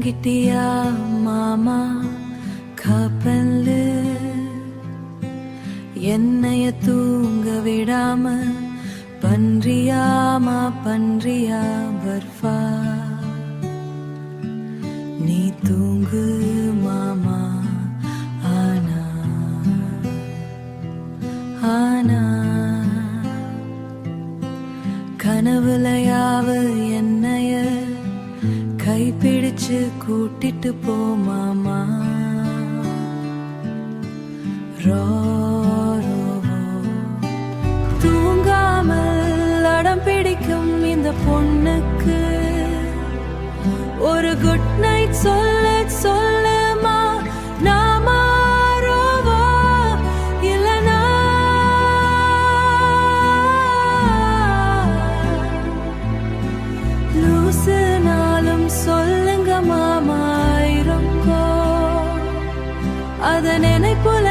தூங்கிட்டியா மாமா கப்பல்லு என்னைய தூங்க விடாம பன்றியாமா பன்றியா பர்ஃபா நீ தூங்கு மாமா ஆனா ஆனா கனவுலையாவ என்னைய கைப்பிடிச்சு கூட்டிட்டு போ மாமா தூங்காமல் அடம் பிடிக்கும் இந்த பொண்ணுக்கு ஒரு குட் நைட் சொல்லுமா நாம இல்லனா லூசுனாலும் சொல்லுங்க மாமா இருக்கோ அத நினைப்புல